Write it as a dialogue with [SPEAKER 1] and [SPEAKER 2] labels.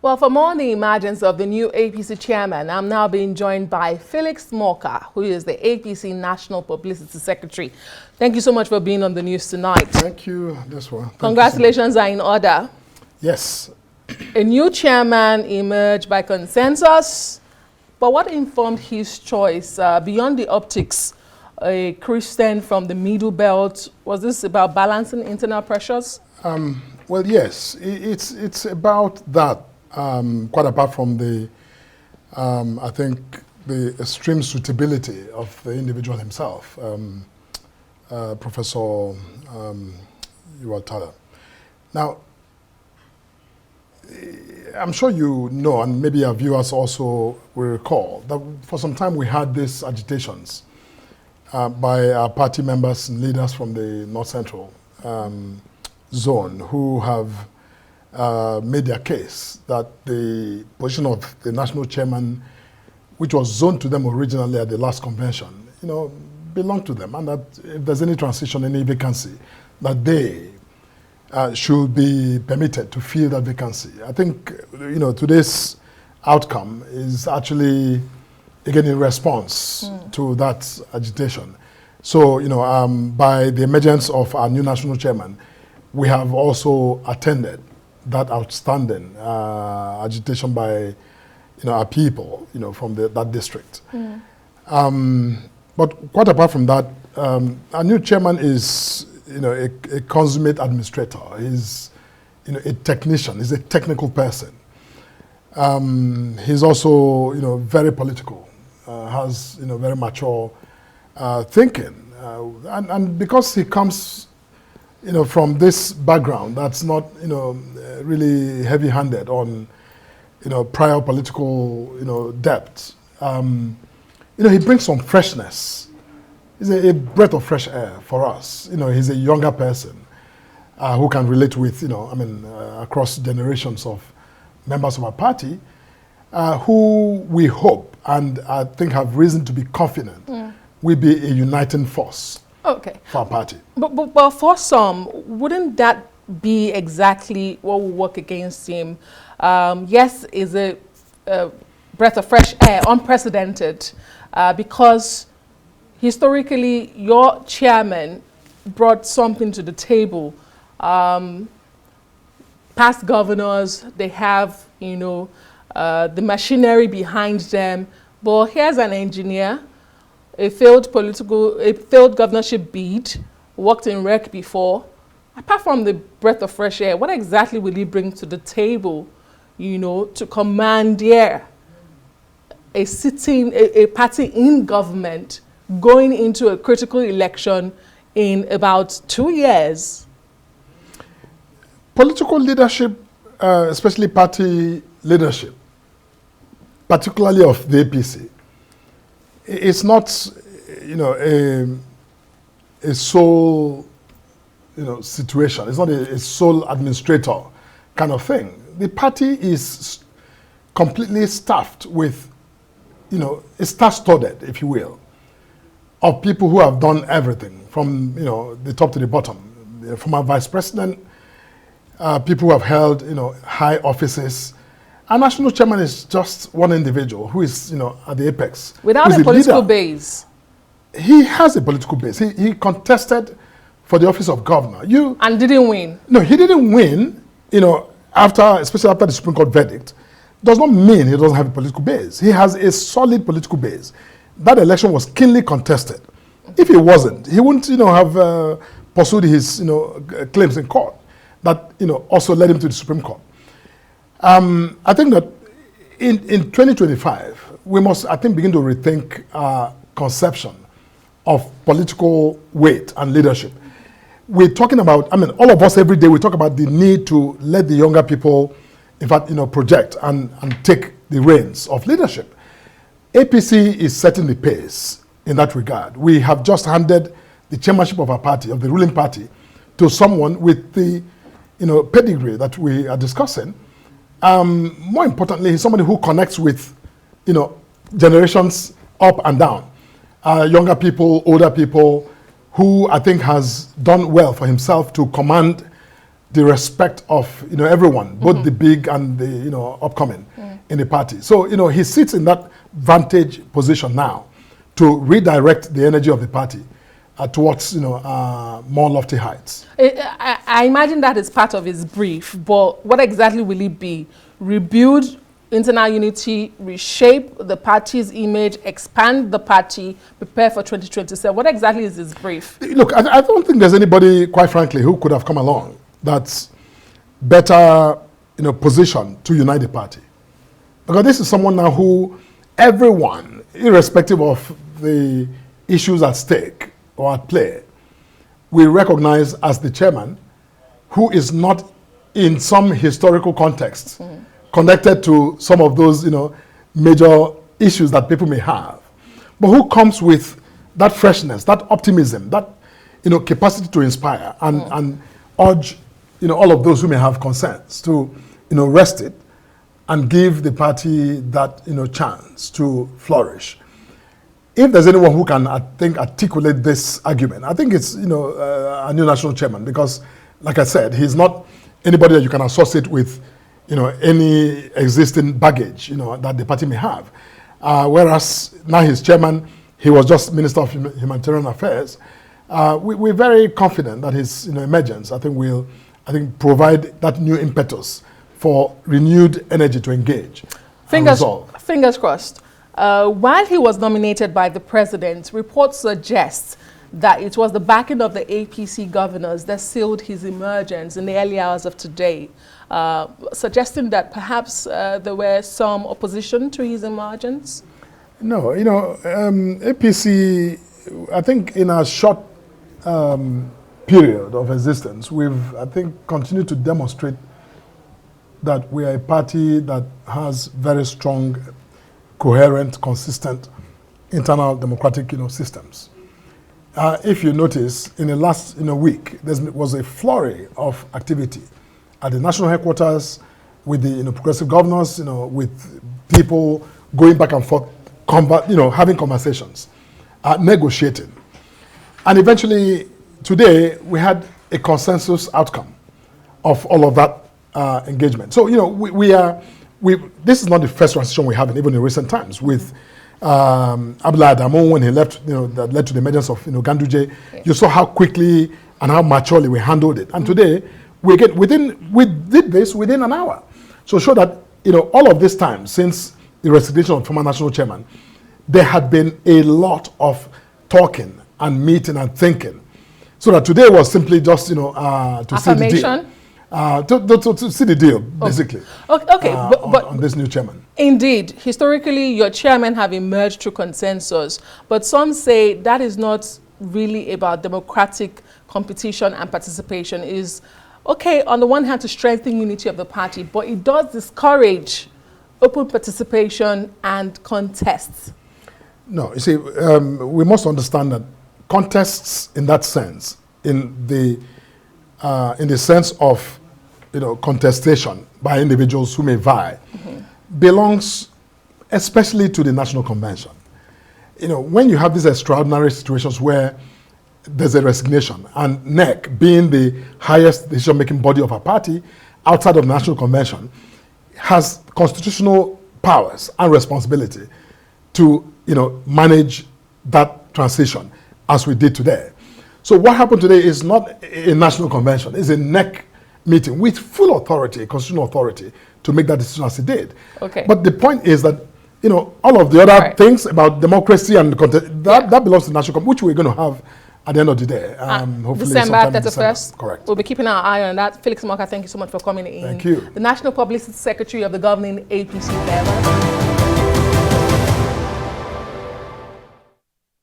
[SPEAKER 1] Well, for more on the emergence of the new APC chairman, I'm now being joined by Felix Morka, who is the APC National Publicity Secretary. Thank you so much for being on the news tonight.
[SPEAKER 2] Thank you. This one.
[SPEAKER 1] Congratulations are in order.
[SPEAKER 2] Yes.
[SPEAKER 1] A new chairman emerged by consensus, but what informed his choice beyond the optics? A Christian from the Middle Belt. Was this about balancing internal pressures?
[SPEAKER 2] Well, yes. It's about that. Quite apart from the, I think, the extreme suitability of the individual himself, Professor Yuval. Now, I'm sure you know, and maybe our viewers also will recall, that for some time we had these agitations by our party members and leaders from the North Central zone who have made their case that the position of the national chairman, which was zoned to them originally at the last convention, belonged to them, and that if there's any transition, any vacancy, that they should be permitted to fill that vacancy. I think, today's outcome is actually, again, in response to that agitation. So, by the emergence of our new national chairman, we have also attended that outstanding agitation by, our people, from that district. But quite apart from that, our new chairman is, a consummate administrator. He's, a technician. He's a technical person. He's also, very political. Has, very mature thinking, and because he comes, from this background that's not, really heavy-handed on, prior political, depth. He brings some freshness. He's a breath of fresh air for us. He's a younger person who can relate with, across generations of members of our party, who we hope and I think have reason to be confident will be a uniting force. Okay. For our party.
[SPEAKER 1] But for some, wouldn't that be exactly what will work against him? Yes, is a breath of fresh air, unprecedented, because historically your chairman brought something to the table. Past governors, they have, the machinery behind them, but here's an engineer, a failed governorship bid, worked in rec before. Apart from the breath of fresh air, what exactly will he bring to the table, to commandeer a party in government going into a critical election in about 2 years?
[SPEAKER 2] Political leadership, especially party leadership, particularly of the APC, it's not, a sole, situation. It's not a sole administrator kind of thing. The party is completely staffed with, it's star-studded, if you will, of people who have done everything from, the top to the bottom. From our vice president, people who have held, high offices. Our national chairman is just one individual who is, at the apex.
[SPEAKER 1] Without a political base.
[SPEAKER 2] He has a political base. He contested for the office of governor.
[SPEAKER 1] And didn't win.
[SPEAKER 2] No, he didn't win, especially after the Supreme Court verdict. Does not mean he doesn't have a political base. He has a solid political base. That election was keenly contested. If he wasn't, he wouldn't, have pursued his, claims in court. That, also led him to the Supreme Court. I think that in 2025, we must, begin to rethink our conception of political weight and leadership. We're talking about, all of us every day, we talk about the need to let the younger people, in fact, project and take the reins of leadership. APC is setting the pace in that regard. We have just handed the chairmanship of our party, of the ruling party, to someone with the, pedigree that we are discussing. More importantly, he's somebody who connects with, generations up and down. Younger people, older people, who I think has done well for himself to command the respect of everyone, both the big and the upcoming in the party. So he sits in that vantage position now to redirect the energy of the party towards more lofty heights.
[SPEAKER 1] I imagine that is part of his brief, but what exactly will it be? Rebuild internal unity, reshape the party's image, expand the party, prepare for 2027. What exactly is his brief?
[SPEAKER 2] Look, I don't think there's anybody, quite frankly, who could have come along that's better positioned to unite the party. Because this is someone now who everyone, irrespective of the issues at stake or at play, we recognize as the chairman, who is not in some historical context connected to some of those major issues that people may have, but who comes with that freshness, that optimism, that capacity to inspire and urge all of those who may have concerns to rest it and give the party that chance to flourish. If there's anyone who can, I think, articulate this argument, I think it's a new national chairman, because, like I said, he's not anybody that you can associate with any existing baggage that the party may have. Whereas now he's chairman, he was just Minister of Humanitarian Affairs. We're very confident that his emergence, I think, provide that new impetus for renewed energy to engage.
[SPEAKER 1] Fingers crossed. While he was nominated by the president, reports suggest that it was the backing of the APC governors that sealed his emergence in the early hours of today, suggesting that perhaps there were some opposition to his emergence?
[SPEAKER 2] No, APC, I think in a short period of existence, we've, I think, continued to demonstrate that we are a party that has very strong, coherent, consistent internal democratic systems. If you notice, in the last week, there was a flurry of activity at the national headquarters with the progressive governors, with people going back and forth, having conversations, negotiating. And eventually, today, we had a consensus outcome of all of that engagement. So, this is not the first transition we have, even in recent times, with Abdullah Adamu, when he left, that led to the emergence of Ganduje. You saw how quickly and how maturely we handled it. And today, we did this within an hour. So show that all of this time since the resignation of former national chairman, there had been a lot of talking and meeting and thinking. So that today was simply just to see the deal. To see the deal, basically.
[SPEAKER 1] Okay, but
[SPEAKER 2] on this new chairman.
[SPEAKER 1] Indeed, historically, your chairmen have emerged through consensus, but some say that is not really about democratic competition and participation. Is okay, on the one hand, to strengthen unity of the party, but it does discourage open participation and contests.
[SPEAKER 2] No, you see, we must understand that contests, in that sense, in the sense of contestation by individuals who may vie, belongs especially to the National Convention. When you have these extraordinary situations where there's a resignation, and NEC, being the highest decision-making body of a party outside of the National Convention, has constitutional powers and responsibility to manage that transition as we did today. So what happened today is not a National Convention, it's a NEC meeting with full authority, constitutional authority, to make that decision as it did.
[SPEAKER 1] Okay.
[SPEAKER 2] But the point is that all of the other things about democracy and that belongs to the National Convention, which we're going to have at the end of the day. Hopefully
[SPEAKER 1] December 31st.
[SPEAKER 2] Correct.
[SPEAKER 1] We'll be keeping our eye on that. Felix Morka, thank you so much for coming in.
[SPEAKER 2] Thank you.
[SPEAKER 1] The National Publicity Secretary of the governing APC.